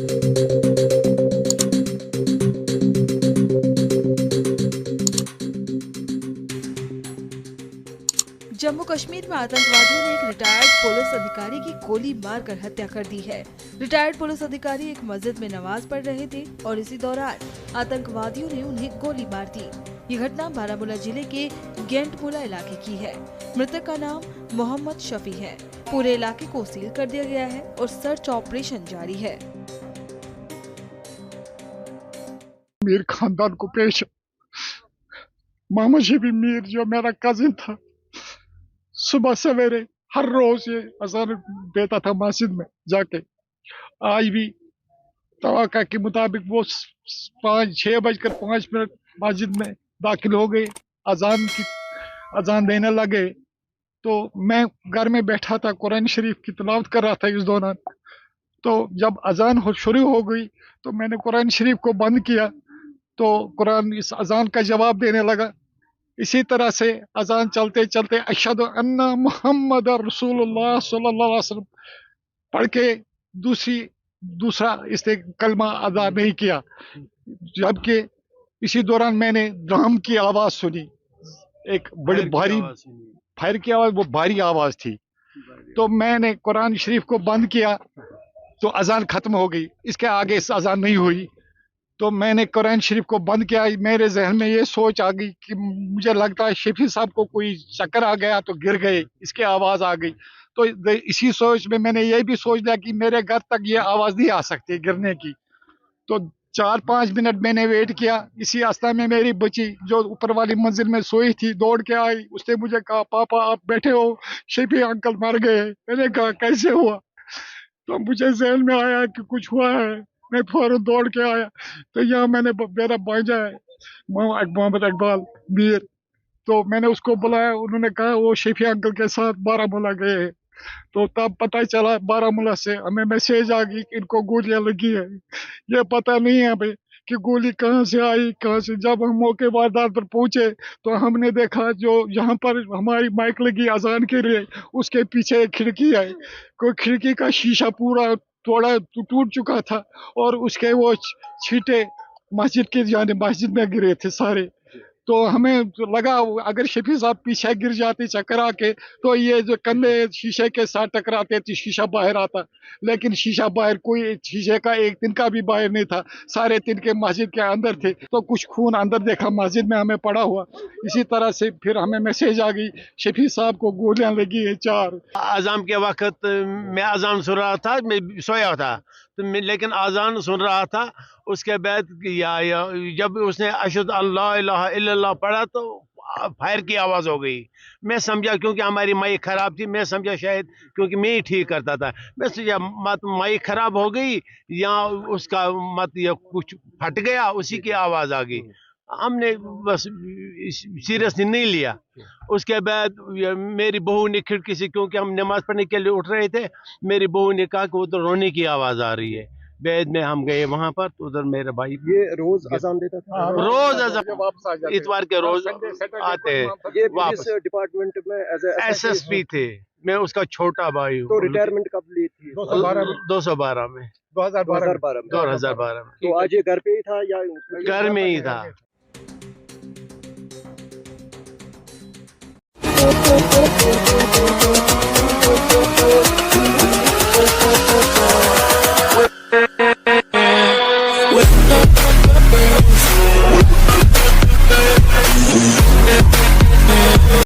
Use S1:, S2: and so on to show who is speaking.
S1: जम्मू कश्मीर में आतंकवादियों ने एक रिटायर्ड पुलिस अधिकारी की गोली मारकर हत्या कर दी है। रिटायर्ड पुलिस अधिकारी एक मस्जिद में नमाज पढ़ रहे थे और इसी दौरान आतंकवादियों ने उन्हें गोली मार दी। ये घटना बारामूला जिले के गेंटमुला इलाके की है। मृतक का नाम मोहम्मद शफी है। पूरे इलाके को सील कर दिया गया है और सर्च ऑपरेशन जारी है।
S2: मीर खानदान को पेश मोहम्मद शफी मीर जो मेरा कजिन था, सुबह सवेरे हर रोज ये अजान देता था मस्जिद में जाके। आज भी तवक्का के मुताबिक वो 6:05 मस्जिद में दाखिल हो गए, अजान देने लगे। तो मैं घर में बैठा था, कुरान शरीफ की तिलावत कर रहा था इस दौरान। तो जब अजान शुरू हो गई तो मैंने कुरान शरीफ को बंद किया, तो कुरान इस अजान का जवाब देने लगा। इसी तरह से अजान चलते चलते अशहदु अन्ना मुहम्मद रसूलुल्लाह सल्लल्लाहु अलैहि वसल्लम पढ़ के दूसरा इसने कलमा अदा नहीं किया। जबकि इसी दौरान मैंने ड्रम की आवाज सुनी, एक बड़ी भारी फायर की आवाज, वो भारी आवाज थी। तो मैंने कुरान शरीफ को बंद किया तो अजान खत्म हो गई, इसके आगे अजान नहीं हुई। तो मैंने कुरान शरीफ को बंद किया। मेरे जहन में ये सोच आ गई कि मुझे लगता है शफी साहब को कोई चक्कर आ गया तो गिर गए, इसकी आवाज आ गई। तो इसी सोच में मैंने ये भी सोच लिया कि मेरे घर तक ये आवाज नहीं आ सकती गिरने की। तो 4-5 मिनट मैंने वेट किया। इसी अवस्था में मेरी बच्ची जो ऊपर वाली मंजिल में सोई थी दौड़ के आई। उसने मुझे कहा, पापा आप बैठे हो, शफी अंकल मर गए। मैंने कहा कैसे हुआ? तो मुझे जहन में आया कि कुछ हुआ है। मैं फौरन दौड़ के आया तो यहाँ मैंने मेरा भांजा है मोहम्मद इकबाल मीर, तो मैंने उसको बुलाया। उन्होंने कहा वो शफी अंकल के साथ बारामूला गए हैं। तो तब पता चला बारामूला से हमें मैसेज आ गई कि इनको गोलियां लगी है। ये पता नहीं है भाई कि गोली कहाँ से आई, कहाँ से। जब हम मौके वारदात पर पहुंचे तो हमने देखा जो यहाँ पर हमारी माइक लगी अजान के लिए, उसके पीछे एक खिड़की है, कोई खिड़की का शीशा पूरा थोड़ा टूट चुका था और उसके वो छींटे मस्जिद के यानी मस्जिद में गिरे थे सारे। तो हमें लगा अगर शफी साहब पीछे गिर जाते चक्कर आके तो ये जो कंधे शीशे के साथ टकराते तो शीशा बाहर आता, लेकिन शीशा बाहर, कोई शीशे का एक दिन का भी बाहर नहीं था, सारे दिन के मस्जिद के अंदर थे। तो कुछ खून अंदर देखा मस्जिद में हमें पड़ा हुआ। इसी तरह से फिर हमें मैसेज आ गई शफी साहब को गोलियां लगी है 4।
S3: अजान के वक्त मैं अजान सुन रहा था, मैं सोया था तो लेकिन अजान सुन रहा था। उसके बाद जब उसने अशहदु अल्ला इलाहा इल्लल्लाह पढ़ा तो फायर की आवाज़ हो गई। मैं समझा, क्योंकि हमारी माइक ख़राब थी, मैं समझा शायद क्योंकि मैं ही ठीक करता था, मैं समझा मत माइक ख़राब हो गई या उसका मत या कुछ फट गया, उसी की आवाज़ आ गई। हमने बस सीरियसली नहीं लिया। उसके बाद मेरी बहू ने खिड़की से, क्योंकि हम नमाज पढ़ने के लिए उठ रहे थे, मेरी बहू ने कहा कि उधर रोने की आवाज़ आ रही है। बाद में हम गए वहां पर तो उधर मेरे भाई
S4: ये रोज अजान देता था,
S3: रोज अजान इतवार के रोज आते हैं।
S4: ये पुलिस डिपार्टमेंट में
S3: एसएसपी थे, मैं उसका छोटा भाई हूँ।
S4: तो रिटायरमेंट कब ली थी?
S3: 2012 में। 2012 में।
S4: तो आज ये घर पे ही था या
S3: घर में ही था?